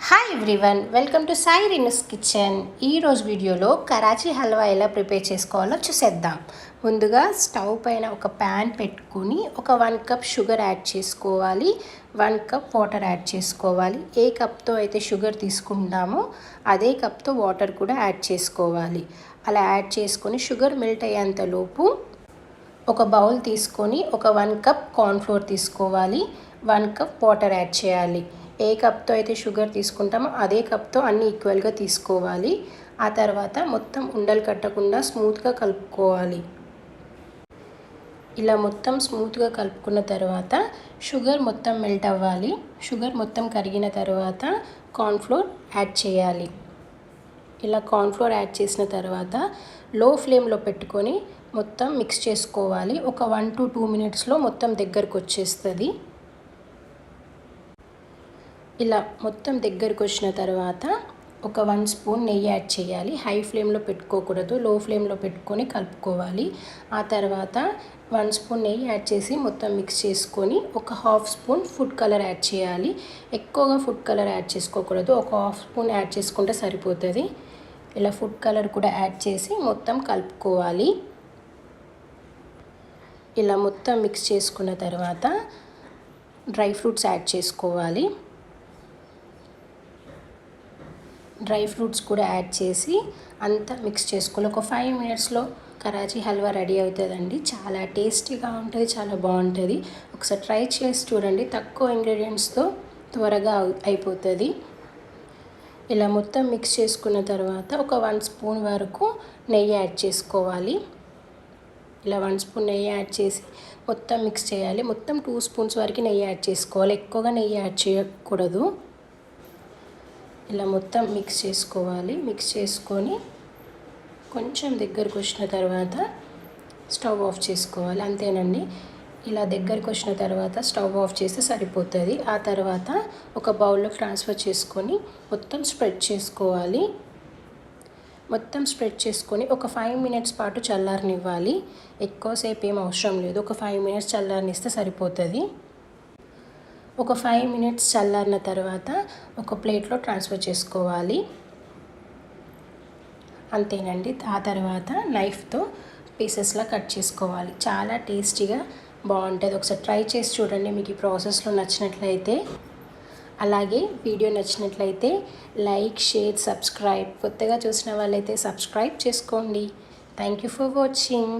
Hi everyone, welcome to Sai Renu's kitchen. ఈరోజు వీడియోలో కరాచీ హల్వా ఎలా ప్రిపేర్ చేసుకోవాలో చూసేద్దాం. ముందుగా స్టవ్ పైన ఒక ప్యాన్ పెట్టుకుని ఒక 1 కప్ షుగర్ యాడ్ చేసుకోవాలి, 1 కప్ వాటర్ యాడ్ చేసుకోవాలి. ఏ కప్తో అయితే షుగర్ తీసుకుంటామో అదే కప్తో వాటర్ కూడా యాడ్ చేసుకోవాలి. అలా యాడ్ చేసుకొని షుగర్ మెల్ట్ అయ్యేంతలోపు ఒక బౌల్ తీసుకొని ఒక 1 కప్ కార్న్ఫ్లోర్ తీసుకోవాలి, 1 కప్ వాటర్ యాడ్ చేయాలి. ఏ కప్తో అయితే షుగర్ తీసుకుంటామో అదే కప్తో అన్నీ ఈక్వల్గా తీసుకోవాలి. ఆ తర్వాత మొత్తం ఉండలు కట్టకుండా స్మూత్గా కలుపుకోవాలి. ఇలా మొత్తం స్మూత్గా కలుపుకున్న తర్వాత షుగర్ మొత్తం మెల్ట్ అవ్వాలి. షుగర్ మొత్తం కరిగిన తర్వాత కార్న్ఫ్లోర్ యాడ్ చేయాలి. ఇలా కార్న్ఫ్లోర్ యాడ్ చేసిన తర్వాత లో ఫ్లేమ్లో పెట్టుకొని మొత్తం మిక్స్ చేసుకోవాలి. ఒక 1 to 2 మినిట్స్లో మొత్తం దగ్గరకు వచ్చేస్తుంది. ఇలా మొత్తం దగ్గరకు వచ్చిన తర్వాత ఒక 1 స్పూన్ నెయ్యి యాడ్ చేయాలి. హై ఫ్లేమ్లో పెట్టుకోకూడదు, లో ఫ్లేమ్లో పెట్టుకొని కలుపుకోవాలి. ఆ తర్వాత 1 స్పూన్ నెయ్యి యాడ్ చేసి మొత్తం మిక్స్ చేసుకొని ఒక 1/2 స్పూన్ ఫుడ్ కలర్ యాడ్ చేయాలి. ఎక్కువగా ఫుడ్ కలర్ యాడ్ చేసుకోకూడదు, ఒక 1/2 స్పూన్ యాడ్ చేసుకుంటే సరిపోతుంది. ఇలా ఫుడ్ కలర్ కూడా యాడ్ చేసి మొత్తం కలుపుకోవాలి. ఇలా మొత్తం మిక్స్ చేసుకున్న తర్వాత డ్రై ఫ్రూట్స్ యాడ్ చేసుకోవాలి. డ్రై ఫ్రూట్స్ కూడా యాడ్ చేసి అంతా మిక్స్ చేసుకోవాలి. ఒక 5 మినిట్స్లో కరాచీ హల్వా రెడీ అవుతుందండి. చాలా టేస్టీగా ఉంటుంది, చాలా బాగుంటుంది. ఒకసారి ట్రై చేసి చూడండి. తక్కువ ఇంగ్రీడియంట్స్తో త్వరగా అయిపోతుంది. ఇలా మొత్తం మిక్స్ చేసుకున్న తర్వాత ఒక 1 స్పూన్ వరకు నెయ్యి యాడ్ చేసుకోవాలి. ఇలా 1 స్పూన్ నెయ్యి యాడ్ చేసి మొత్తం మిక్స్ చేయాలి. మొత్తం 2 స్పూన్స్ వరకు నెయ్యి యాడ్ చేసుకోవాలి, ఎక్కువగా నెయ్యి యాడ్ చేయకూడదు. ఇలా మొత్తం మిక్స్ చేసుకోవాలి. మిక్స్ చేసుకొని కొంచెం దగ్గరకు వచ్చిన తర్వాత స్టవ్ ఆఫ్ చేసుకోవాలి. అంతేనండి. ఇలా దగ్గరకు వచ్చిన తర్వాత స్టవ్ ఆఫ్ చేస్తే సరిపోతుంది. ఆ తర్వాత ఒక బౌల్లో ట్రాన్స్ఫర్ చేసుకొని మొత్తం స్ప్రెడ్ చేసుకోవాలి. మొత్తం స్ప్రెడ్ చేసుకొని ఒక 5 మినిట్స్ పాటు చల్లారనివ్వాలి. ఎక్కువసేపు ఏం అవసరం లేదు, ఒక 5 మినిట్స్ చల్లారనిస్తే సరిపోతుంది. ఒక 5 మినిట్స్ చల్లారిన తర్వాత ఒక ప్లేట్లో ట్రాన్స్ఫర్ చేసుకోవాలి. అంతేనండి. ఆ తర్వాత నైఫ్తో పీసెస్లా కట్ చేసుకోవాలి. చాలా టేస్టీగా బాగుంటుంది. ఒకసారి ట్రై చేసి చూడండి. మీకు ఈ ప్రాసెస్లో నచ్చినట్లయితే, అలాగే వీడియో నచ్చినట్లయితే లైక్, షేర్, సబ్స్క్రైబ్. కొత్తగా చూసిన వాళ్ళైతే సబ్స్క్రైబ్ చేసుకోండి. Thank you for watching.